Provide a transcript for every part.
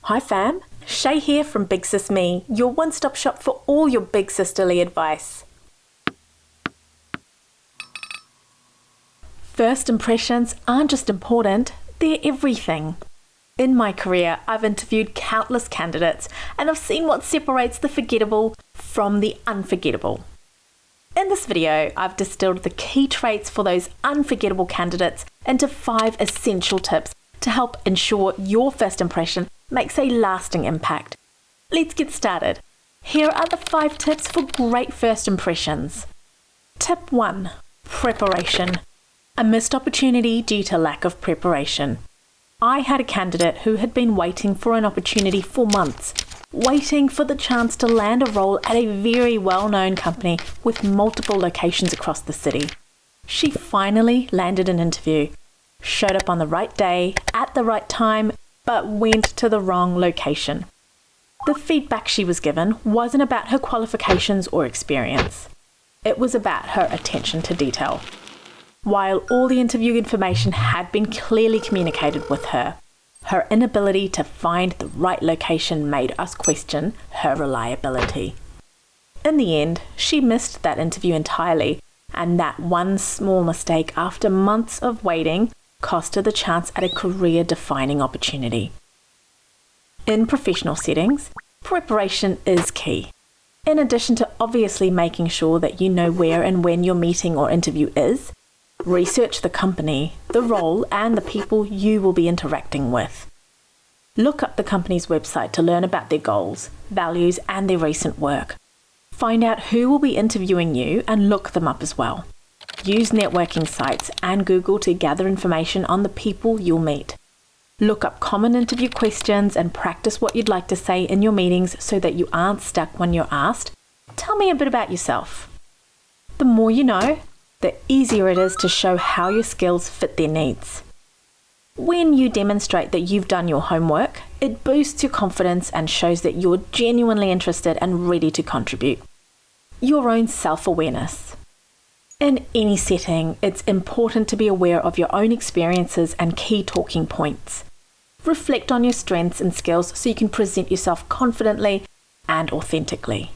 Hi fam, Shay here from BigSisMe, your one-stop shop for all your big sisterly advice. First impressions aren't just important, they're everything. In my career, I've interviewed countless candidates and I've seen what separates the forgettable from the unforgettable. In this video, I've distilled the key traits for those unforgettable candidates into 5 essential tips to help ensure your first impression makes a lasting impact. Let's get started. Here are the 5 tips for great first impressions. Tip 1. Preparation. A missed opportunity due to lack of preparation. I had a candidate who had been waiting for an opportunity for months, waiting for the chance to land a role at a very well-known company with multiple locations across the city. She finally landed an interview, showed up on the right day, at the right time, but went to the wrong location. The feedback she was given wasn't about her qualifications or experience. It was about her attention to detail. While all the interview information had been clearly communicated with her, her inability to find the right location made us question her reliability. In the end, she missed that interview entirely, and that one small mistake after months of waiting cost her the chance at a career-defining opportunity. In professional settings, preparation is key. In addition to obviously making sure that you know where and when your meeting or interview is, research the company, the role, and the people you will be interacting with. Look up the company's website to learn about their goals, values, and their recent work. Find out who will be interviewing you and look them up as well. Use networking sites and Google to gather information on the people you'll meet. Look up common interview questions and practice what you'd like to say in your meetings so that you aren't stuck when you're asked, "Tell me a bit about yourself." The more you know, the easier it is to show how your skills fit their needs. When you demonstrate that you've done your homework, it boosts your confidence and shows that you're genuinely interested and ready to contribute. Your own self-awareness. In any setting, it's important to be aware of your own experiences and key talking points. Reflect on your strengths and skills so you can present yourself confidently and authentically.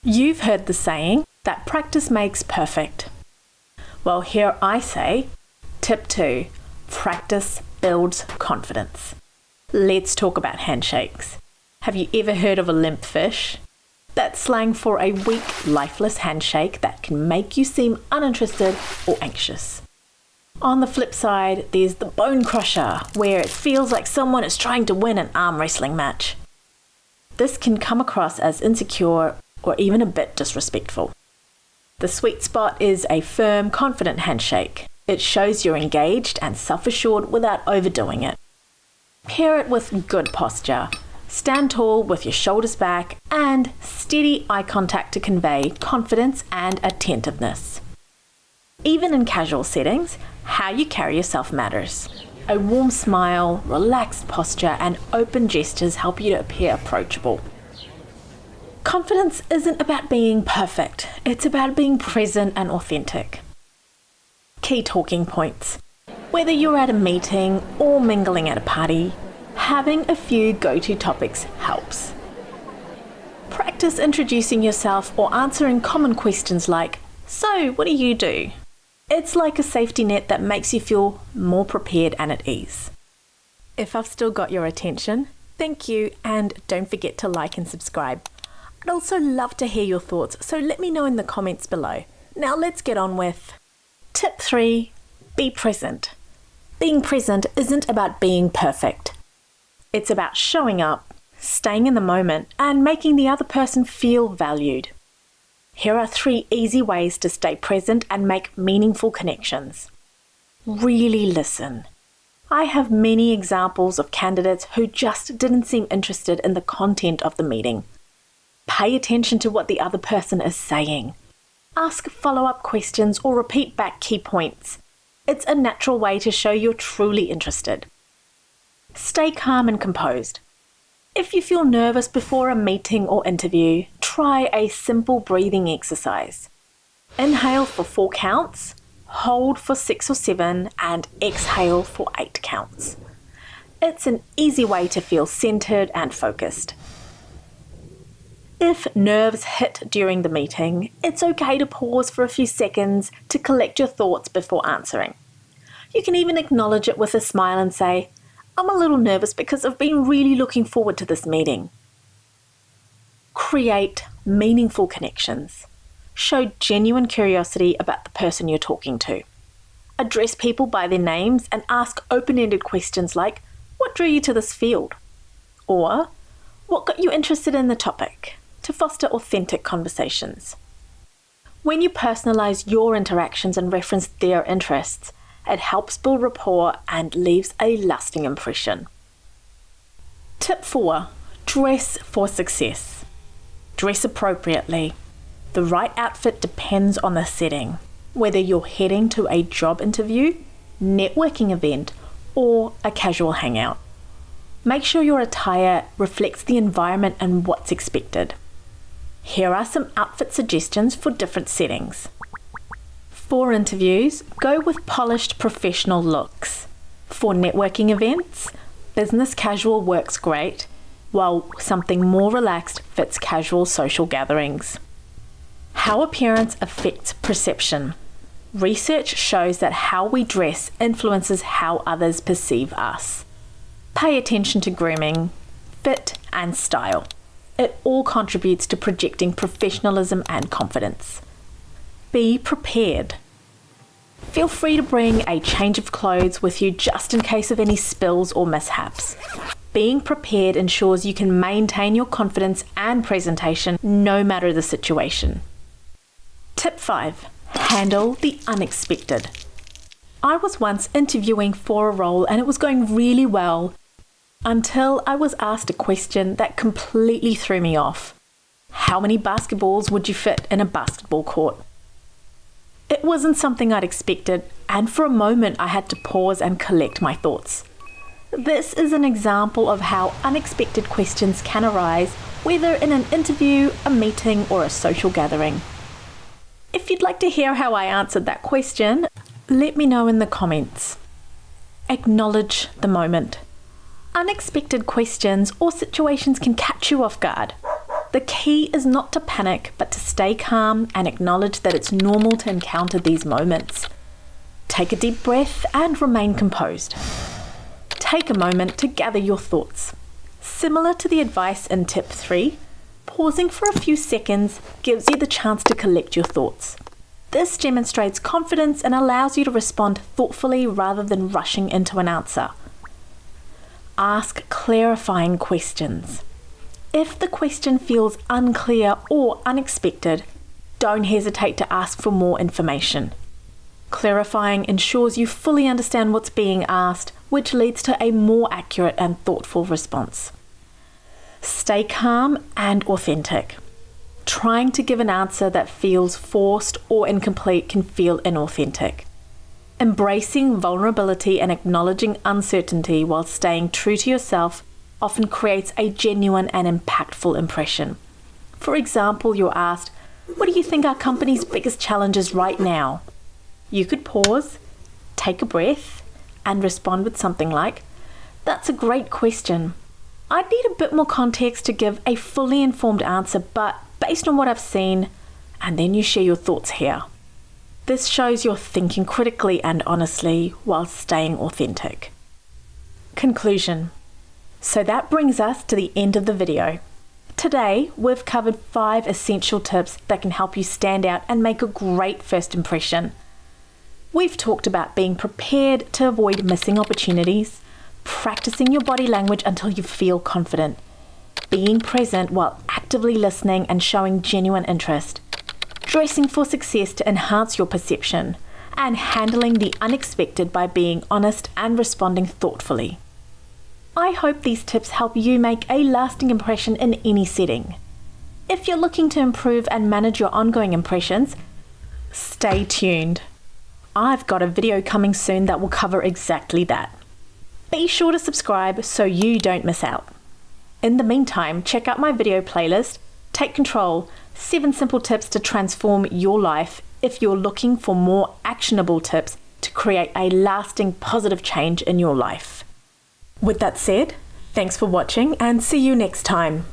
You've heard the saying that practice makes perfect. Well, here I say, tip 2, practice builds confidence. Let's talk about handshakes. Have you ever heard of a limp fish? That's slang for a weak, lifeless handshake that can make you seem uninterested or anxious. On the flip side, there's the bone crusher, where it feels like someone is trying to win an arm wrestling match. This can come across as insecure or even a bit disrespectful. The sweet spot is a firm, confident handshake. It shows you're engaged and self-assured without overdoing it. Pair it with good posture. Stand tall with your shoulders back and steady eye contact to convey confidence and attentiveness. Even in casual settings, how you carry yourself matters. A warm smile, relaxed posture, and open gestures help you to appear approachable. Confidence isn't about being perfect, it's about being present and authentic. Key talking points. Whether you're at a meeting or mingling at a party, having a few go-to topics helps. Practice introducing yourself or answering common questions like, "So, what do you do?" It's like a safety net that makes you feel more prepared and at ease. If I've still got your attention, thank you, and don't forget to like and subscribe. I'd also love to hear your thoughts, so let me know in the comments below. Now let's get on with tip 3, be present. Being present isn't about being perfect. It's about showing up, staying in the moment, and making the other person feel valued. Here are 3 easy ways to stay present and make meaningful connections. Really listen. I have many examples of candidates who just didn't seem interested in the content of the meeting. Pay attention to what the other person is saying. Ask follow-up questions or repeat back key points. It's a natural way to show you're truly interested. Stay calm and composed. If you feel nervous before a meeting or interview, try a simple breathing exercise. Inhale for 4 counts, hold for 6 or 7, and exhale for 8 counts. It's an easy way to feel centered and focused. If nerves hit during the meeting, it's okay to pause for a few seconds to collect your thoughts before answering. You can even acknowledge it with a smile and say, "I'm a little nervous because I've been really looking forward to this meeting." Create meaningful connections. Show genuine curiosity about the person you're talking to. Address people by their names and ask open-ended questions like, "What drew you to this field?" Or, "What got you interested in the topic?" to foster authentic conversations. When you personalize your interactions and reference their interests, it helps build rapport and leaves a lasting impression. Tip 4. Dress for success. Dress appropriately. The right outfit depends on the setting, whether you're heading to a job interview, networking event, or a casual hangout. Make sure your attire reflects the environment and what's expected. Here are some outfit suggestions for different settings. For interviews, go with polished professional looks. For networking events, business casual works great, while something more relaxed fits casual social gatherings. How appearance affects perception. Research shows that how we dress influences how others perceive us. Pay attention to grooming, fit, and style. It all contributes to projecting professionalism and confidence. Be prepared. Feel free to bring a change of clothes with you just in case of any spills or mishaps. Being prepared ensures you can maintain your confidence and presentation no matter the situation. Tip 5. Handle the unexpected. I was once interviewing for a role and it was going really well until I was asked a question that completely threw me off. How many basketballs would you fit in a basketball court? It wasn't something I'd expected, and for a moment I had to pause and collect my thoughts. This is an example of how unexpected questions can arise, whether in an interview, a meeting, or a social gathering. If you'd like to hear how I answered that question, let me know in the comments. Acknowledge the moment. Unexpected questions or situations can catch you off guard. The key is not to panic, but to stay calm and acknowledge that it's normal to encounter these moments. Take a deep breath and remain composed. Take a moment to gather your thoughts. Similar to the advice in tip 3, pausing for a few seconds gives you the chance to collect your thoughts. This demonstrates confidence and allows you to respond thoughtfully rather than rushing into an answer. Ask clarifying questions. If the question feels unclear or unexpected, don't hesitate to ask for more information. Clarifying ensures you fully understand what's being asked, which leads to a more accurate and thoughtful response. Stay calm and authentic. Trying to give an answer that feels forced or incomplete can feel inauthentic. Embracing vulnerability and acknowledging uncertainty while staying true to yourself often creates a genuine and impactful impression. For example, you're asked, "What do you think our company's biggest challenge is right now?" You could pause, take a breath, and respond with something like, "That's a great question. I'd need a bit more context to give a fully informed answer, but based on what I've seen," and then you share your thoughts here. This shows you're thinking critically and honestly while staying authentic. Conclusion. So that brings us to the end of the video. Today, we've covered 5 essential tips that can help you stand out and make a great first impression. We've talked about being prepared to avoid missing opportunities, practicing your body language until you feel confident, being present while actively listening and showing genuine interest, dressing for success to enhance your perception, and handling the unexpected by being honest and responding thoughtfully. I hope these tips help you make a lasting impression in any setting. If you're looking to improve and manage your ongoing impressions, stay tuned. I've got a video coming soon that will cover exactly that. Be sure to subscribe so you don't miss out. In the meantime, check out my video playlist, Take Control, 7 simple tips to transform your life if you're looking for more actionable tips to create a lasting positive change in your life. With that said, thanks for watching and see you next time.